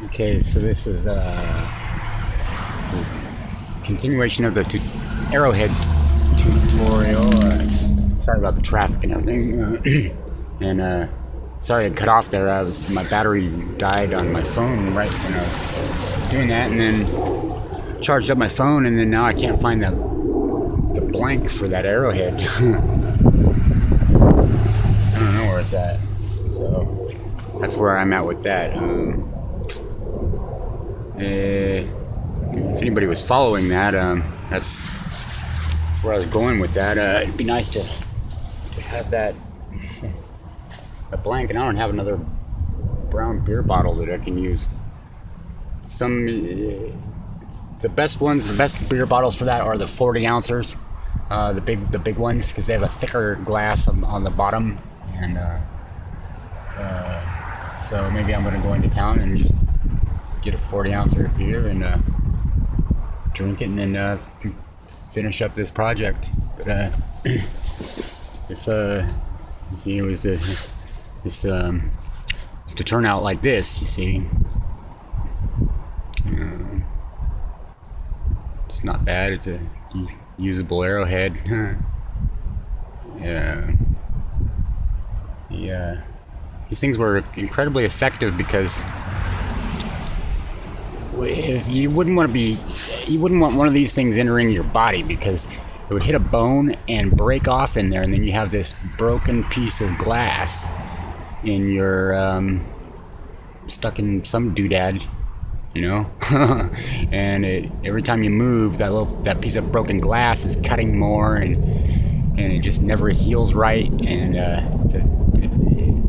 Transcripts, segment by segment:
Okay, so this is continuation of the Arrowhead tutorial. Sorry about the traffic and everything. And sorry I cut off there. My battery died on my phone right when I was doing that, and then charged up my phone, and then now I can't find the blank for that arrowhead. I don't know where it's at. So that's where I'm at with that. If anybody was following that, that's where I was going with that. It'd be nice to have that a blank, and I don't have another brown beer bottle that I can use. The best beer bottles for that are the 40 ounces, the big ones, because they have a thicker glass on the bottom, and so maybe I'm going to go into town and just get a 40 ounce of beer and drink it, and then finish up this project. But if you see, it was this to turn out like this, you see. It's not bad. It's a usable arrowhead. Yeah. These things were incredibly effective because if you wouldn't want one of these things entering your body, because it would hit a bone and break off in there, and then you have this broken piece of glass in your stuck in some doodad, you know. And every time you move, that piece of broken glass is cutting more, and it just never heals right. And it's a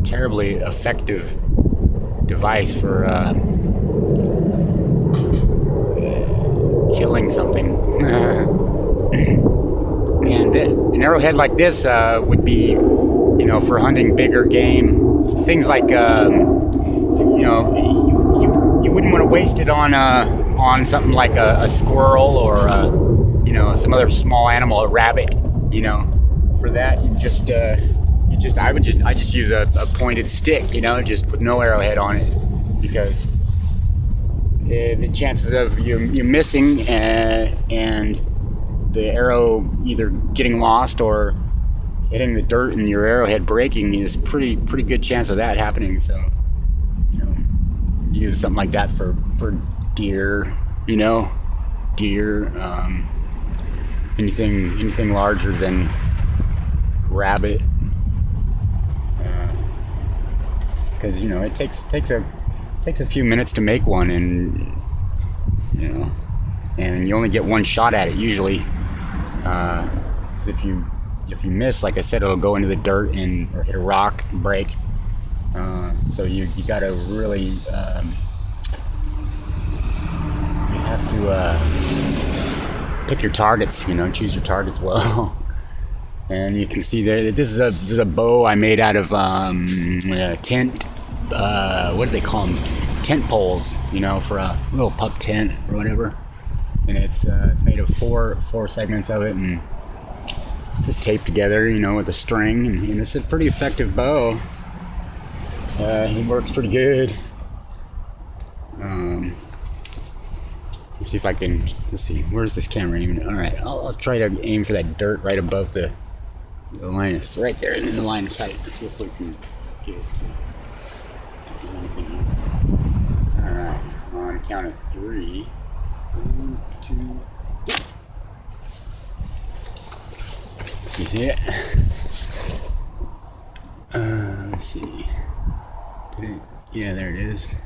terribly effective device for killing something. And an arrowhead like this would be, for hunting bigger game, things like, you wouldn't want to waste it on something like a squirrel or some other small animal, a rabbit. For that, I just use a pointed stick, just with no arrowhead on it, because the chances of you missing and the arrow either getting lost or hitting the dirt and your arrowhead breaking is pretty good chance of that happening. So use something like that for deer, anything larger than rabbit, because it takes a few minutes to make one, and and you only get one shot at it usually. 'Cause if you miss, like I said, it'll go into the dirt or hit a rock and break. So you gotta really you have to pick your targets, choose your targets well. And you can see there that this is a bow I made out of tent. What do they call them? Tent poles, for a little pup tent or whatever. And it's made of four segments of it, and just taped together, with a string. And it's a pretty effective bow. He works pretty good. Let's see if I can. Let's see. Where's this camera aiming? All right, I'll try to aim for that dirt right above the line. Is right there in the line of sight. Let's see if we can get anything. All right, on a count of 3. 1, 2. You see it? Let's see. Yeah, there it is.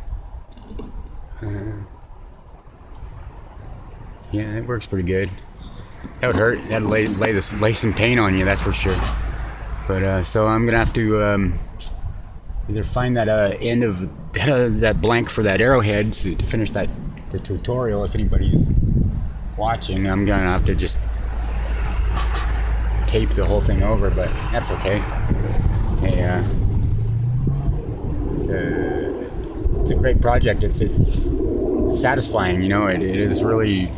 Yeah, it works pretty good. That would hurt. That'd lay some pain on you, that's for sure. But so I'm gonna have to either find that end of that blank for that arrowhead to finish the tutorial. If anybody's watching, I'm gonna have to just tape the whole thing over, but that's okay. Hey, it's a great project. It's satisfying, it is really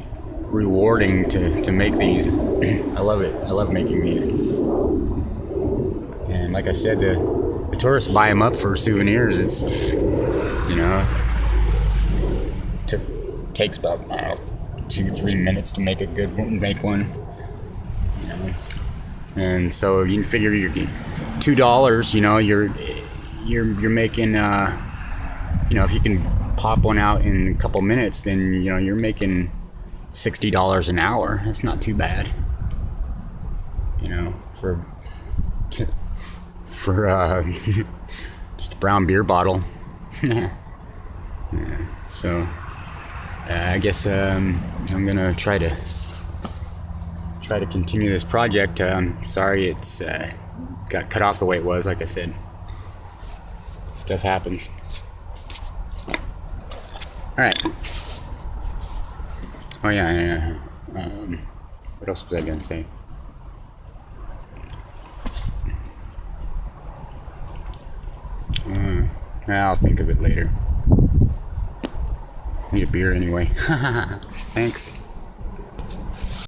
rewarding to make these. I love it. I love making these. And like I said, the tourists buy them up for souvenirs. It's takes about 2-3 minutes to make a good one, make one. You know, and so you can figure your $2. You know, you're making. You know, if you can pop one out in a couple minutes, then you know you're making $60 an hour. That's not too bad. You know, for just a brown beer bottle. Yeah. So I guess I'm gonna try to continue this project. Sorry it's got cut off the way it was. Like I said, stuff happens. All right. Oh yeah. What else was I gonna say? I'll think of it later. Need a beer anyway. Thanks.